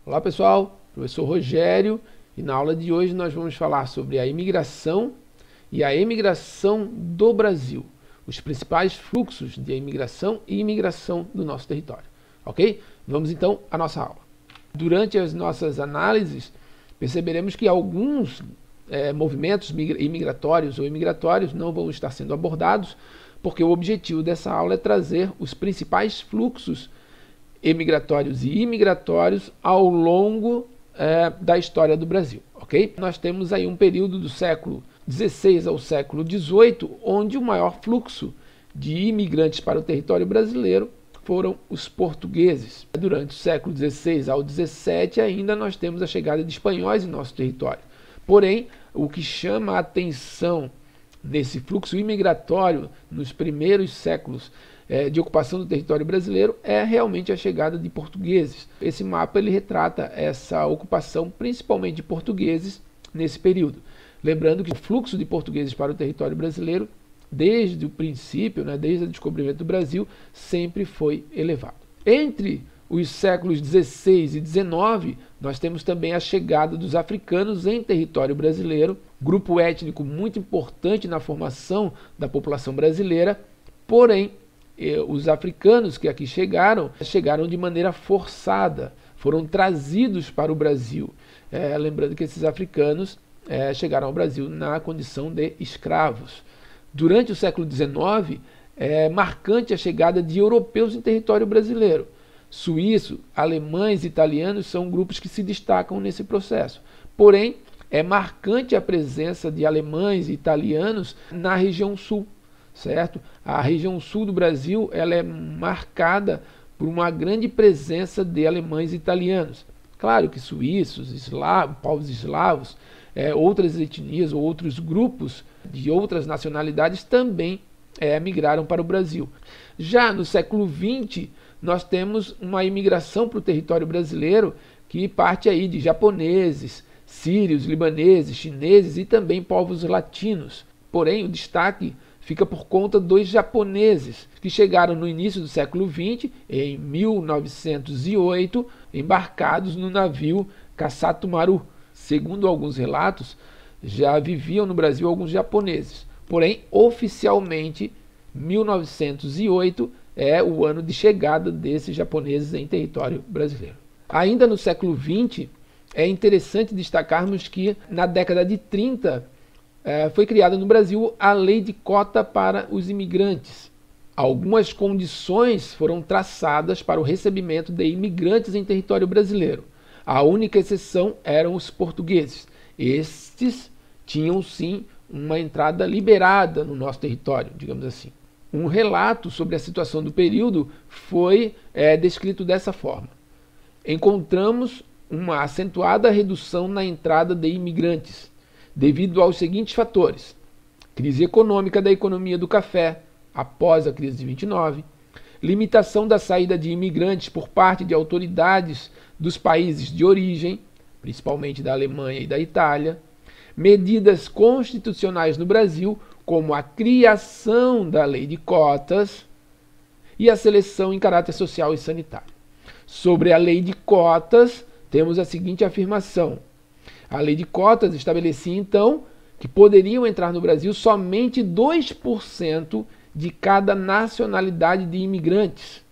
Olá pessoal, professor Rogério, e na aula de hoje nós vamos falar sobre a imigração e a emigração do Brasil, os principais fluxos de imigração e imigração do nosso território, ok? Vamos então à nossa aula. Durante as nossas análises, perceberemos que alguns movimentos imigratórios ou imigratórios não vão estar sendo abordados, porque o objetivo dessa aula é trazer os principais fluxos emigratórios e imigratórios ao longo da história do Brasil, ok? Nós temos aí um período do século XVI ao século XVIII, onde o maior fluxo de imigrantes para o território brasileiro foram os portugueses. Durante o século XVI ao XVII ainda nós temos a chegada de espanhóis em nosso território. Porém, o que chama a atenção nesse fluxo imigratório nos primeiros séculos de ocupação do território brasileiro é realmente a chegada de portugueses. Esse mapa ele retrata essa ocupação principalmente de portugueses nesse período. Lembrando que o fluxo de portugueses para o território brasileiro, desde o princípio, desde o descobrimento do Brasil, sempre foi elevado. Entre os séculos XVI e XIX, nós temos também a chegada dos africanos em território brasileiro, grupo étnico muito importante na formação da população brasileira, porém, os africanos que aqui chegaram de maneira forçada, foram trazidos para o Brasil. Lembrando que esses africanos chegaram ao Brasil na condição de escravos. Durante o século XIX, é marcante a chegada de europeus em território brasileiro. Suíços, alemães e italianos são grupos que se destacam nesse processo. Porém, é marcante a presença de alemães e italianos na região sul. Certo? A região sul do Brasil ela é marcada por uma grande presença de alemães e italianos. Claro que suíços, povos eslavos, outras etnias ou outros grupos de outras nacionalidades também migraram para o Brasil. Já no século XX, nós temos uma imigração para o território brasileiro que parte aí de japoneses, sírios, libaneses, chineses e também povos latinos. Porém, o destaque fica por conta dos japoneses, que chegaram no início do século XX, em 1908, embarcados no navio Kassato Maru. Segundo alguns relatos, já viviam no Brasil alguns japoneses. Porém, oficialmente, 1908 é o ano de chegada desses japoneses em território brasileiro. Ainda no século XX, é interessante destacarmos que na década de 30, foi criada no Brasil a lei de cota para os imigrantes. Algumas condições foram traçadas para o recebimento de imigrantes em território brasileiro. A única exceção eram os portugueses. Estes tinham sim uma entrada liberada no nosso território, digamos assim. Um relato sobre a situação do período foi descrito dessa forma. Encontramos uma acentuada redução na entrada de imigrantes, devido aos seguintes fatores: crise econômica da economia do café após a crise de 29, limitação da saída de imigrantes por parte de autoridades dos países de origem, principalmente da Alemanha e da Itália, medidas constitucionais no Brasil, como a criação da lei de cotas e a seleção em caráter social e sanitário. Sobre a lei de cotas, temos a seguinte afirmação: a lei de cotas estabelecia, então, que poderiam entrar no Brasil somente 2% de cada nacionalidade de imigrantes,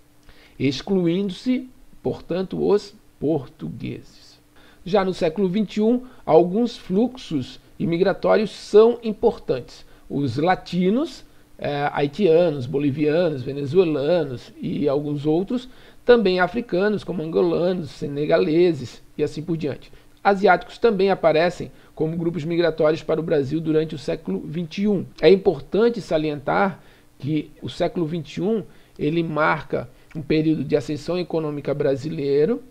excluindo-se, portanto, os portugueses. Já no século XXI, alguns fluxos imigratórios são importantes. Os latinos, haitianos, bolivianos, venezuelanos e alguns outros, também africanos, como angolanos, senegaleses e assim por diante. Asiáticos também aparecem como grupos migratórios para o Brasil durante o século XXI. É importante salientar que o século XXI ele marca um período de ascensão econômica brasileiro,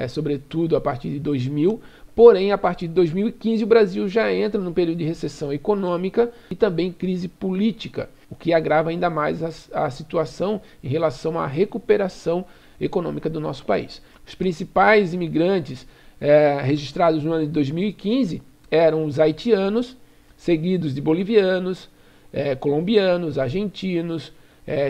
sobretudo a partir de 2000, porém a partir de 2015 o Brasil já entra num período de recessão econômica e também crise política, o que agrava ainda mais a situação em relação à recuperação econômica do nosso país. Os principais imigrantes registrados no ano de 2015 eram os haitianos, seguidos de bolivianos, colombianos, argentinos,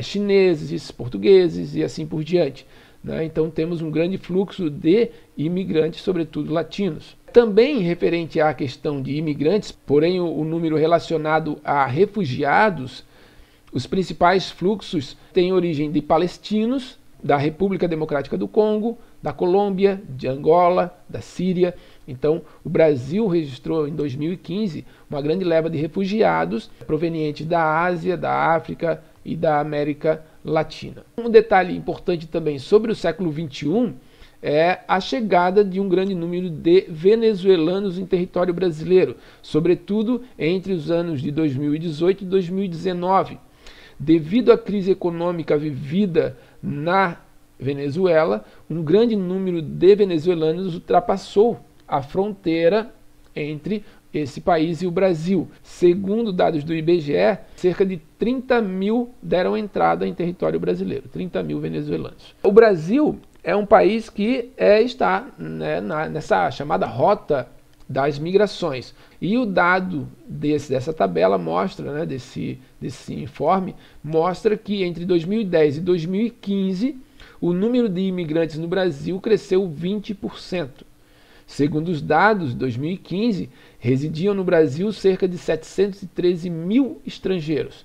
chineses, portugueses e assim por diante. né? Então temos um grande fluxo de imigrantes, sobretudo latinos. Também referente à questão de imigrantes, porém o número relacionado a refugiados, os principais fluxos têm origem de palestinos, da República Democrática do Congo, da Colômbia, de Angola, da Síria. Então, o Brasil registrou em 2015 uma grande leva de refugiados provenientes da Ásia, da África e da América Latina. Um detalhe importante também sobre o século XXI é a chegada de um grande número de venezuelanos em território brasileiro, sobretudo entre os anos de 2018 e 2019. Devido à crise econômica vivida na Venezuela, um grande número de venezuelanos ultrapassou a fronteira entre esse país e o Brasil. Segundo dados do IBGE, cerca de 30 mil deram entrada em território brasileiro, 30 mil venezuelanos. O Brasil é um país que está, né, nessa chamada rota das migrações. E o dado dessa tabela mostra, né, desse informe, mostra que entre 2010 e 2015, o número de imigrantes no Brasil cresceu 20%. Segundo os dados de 2015, residiam no Brasil cerca de 713 mil estrangeiros,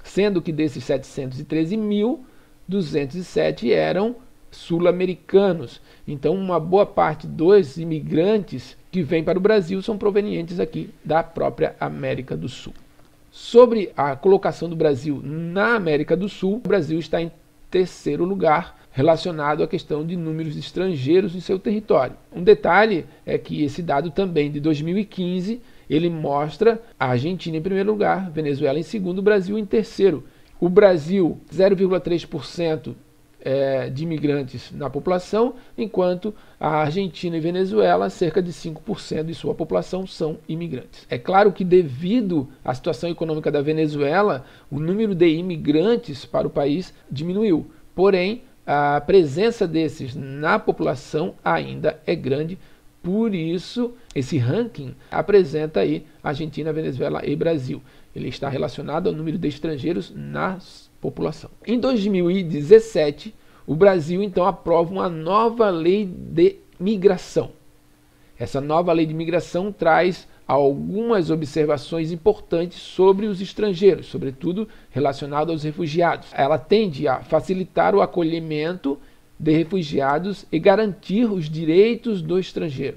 sendo que desses 713 mil, 207 eram sul-americanos. Então, uma boa parte dos imigrantes que vêm para o Brasil são provenientes aqui da própria América do Sul. Sobre a colocação do Brasil na América do Sul, o Brasil está em terceiro lugar relacionado à questão de números de estrangeiros em seu território. Um detalhe é que esse dado também de 2015, ele mostra a Argentina em primeiro lugar, Venezuela em segundo, Brasil em terceiro. O Brasil, 0,3% de imigrantes na população, enquanto a Argentina e Venezuela, cerca de 5% de sua população são imigrantes. É claro que devido à situação econômica da Venezuela, o número de imigrantes para o país diminuiu. Porém, a presença desses na população ainda é grande, por isso esse ranking apresenta aí Argentina, Venezuela e Brasil. Ele está relacionado ao número de estrangeiros na população. Em 2017, o Brasil então aprova uma nova lei de migração. Essa nova lei de migração traz algumas observações importantes sobre os estrangeiros, sobretudo relacionado aos refugiados. Ela tende a facilitar o acolhimento de refugiados e garantir os direitos do estrangeiro.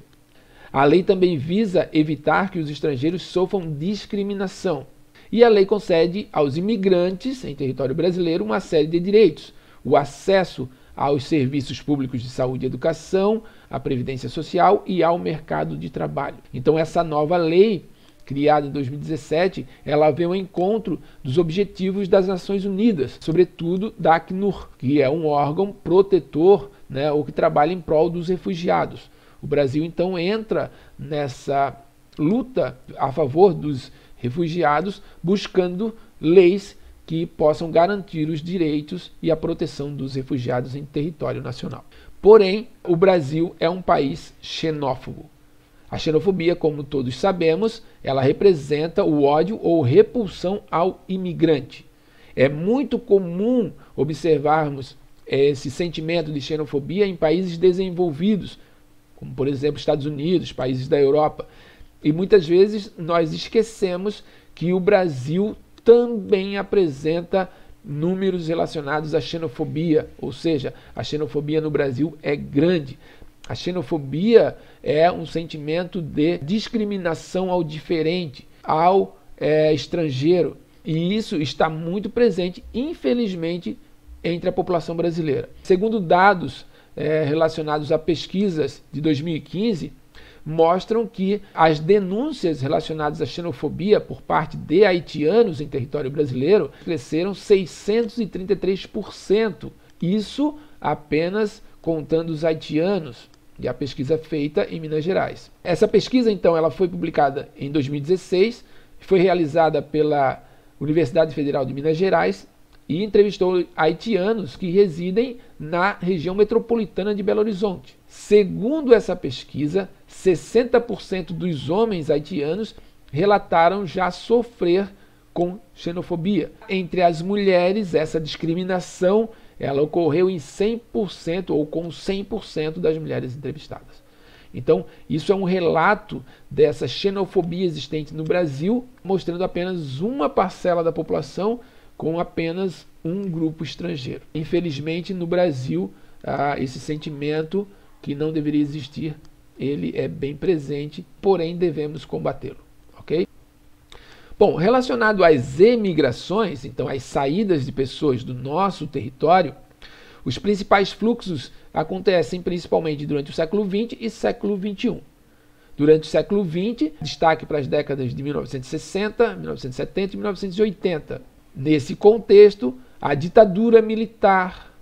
A lei também visa evitar que os estrangeiros sofram discriminação. E a lei concede aos imigrantes em território brasileiro uma série de direitos: o acesso aos serviços públicos de saúde e educação, à previdência social e ao mercado de trabalho. Então essa nova lei, criada em 2017, ela vem ao encontro dos objetivos das Nações Unidas, sobretudo da Acnur, que é um órgão protetor, né, ou que trabalha em prol dos refugiados. O Brasil então entra nessa luta a favor dos refugiados, buscando leis que possam garantir os direitos e a proteção dos refugiados em território nacional. Porém, o Brasil é um país xenófobo. A xenofobia, como todos sabemos, ela representa o ódio ou repulsão ao imigrante. É muito comum observarmos esse sentimento de xenofobia em países desenvolvidos, como por exemplo Estados Unidos, países da Europa. E muitas vezes nós esquecemos que o Brasil também apresenta números relacionados à xenofobia, ou seja, a xenofobia no Brasil é grande. A xenofobia é um sentimento de discriminação ao diferente, ao estrangeiro, e isso está muito presente, infelizmente, entre a população brasileira. Segundo dados relacionados a pesquisas de 2015, mostram que as denúncias relacionadas à xenofobia por parte de haitianos em território brasileiro cresceram 633%. Isso apenas contando os haitianos, e a pesquisa feita em Minas Gerais. Essa pesquisa, então, ela foi publicada em 2016, foi realizada pela Universidade Federal de Minas Gerais e entrevistou haitianos que residem na região metropolitana de Belo Horizonte. Segundo essa pesquisa, 60% dos homens haitianos relataram já sofrer com xenofobia. Entre as mulheres, essa discriminação ela ocorreu em 100% ou com 100% das mulheres entrevistadas. Então, isso é um relato dessa xenofobia existente no Brasil, mostrando apenas uma parcela da população com apenas um grupo estrangeiro. Infelizmente, no Brasil, esse sentimento que não deveria existir, ele é bem presente, porém devemos combatê-lo, ok? Bom, relacionado às emigrações, então às saídas de pessoas do nosso território, os principais fluxos acontecem principalmente durante o século XX e século XXI. Durante o século XX, destaque para as décadas de 1960, 1970 e 1980. Nesse contexto, a ditadura militar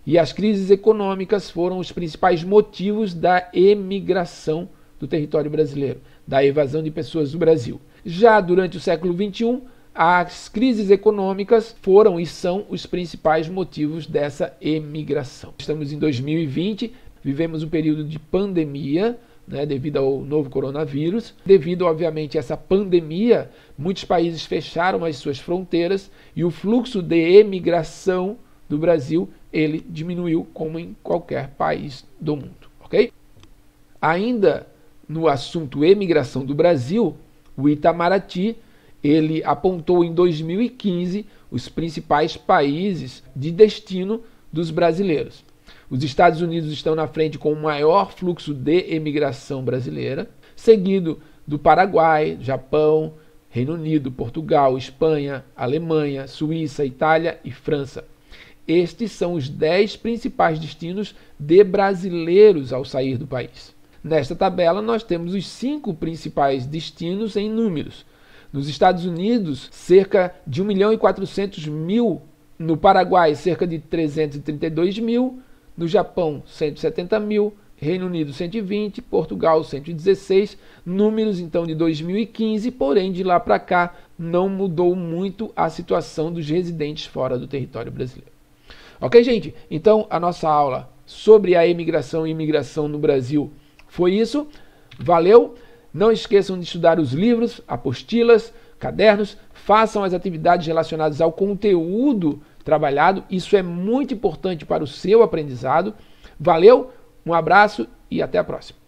e as crises econômicas foram os principais motivos da emigração do território brasileiro, da evasão de pessoas do Brasil. Já durante o século XXI, as crises econômicas foram e são os principais motivos dessa emigração. Estamos em 2020, vivemos um período de pandemia, devido ao novo coronavírus. Devido, obviamente, a essa pandemia, muitos países fecharam as suas fronteiras e o fluxo de emigração do Brasil, ele diminuiu como em qualquer país do mundo, ok? Ainda no assunto emigração do Brasil, o Itamaraty, ele apontou em 2015 os principais países de destino dos brasileiros. Os Estados Unidos estão na frente com o maior fluxo de emigração brasileira, seguido do Paraguai, Japão, Reino Unido, Portugal, Espanha, Alemanha, Suíça, Itália e França. Estes são os 10 principais destinos de brasileiros ao sair do país. Nesta tabela, nós temos os 5 principais destinos em números. Nos Estados Unidos, cerca de 1.400.000. No Paraguai, cerca de 332.000. No Japão, 170.000. Reino Unido, 120. Portugal, 116. Números, então, de 2015. Porém, de lá para cá, não mudou muito a situação dos residentes fora do território brasileiro. Ok, gente? Então, a nossa aula sobre a emigração e imigração no Brasil foi isso. Valeu! Não esqueçam de estudar os livros, apostilas, cadernos, façam as atividades relacionadas ao conteúdo trabalhado. Isso é muito importante para o seu aprendizado. Valeu, um abraço e até a próxima.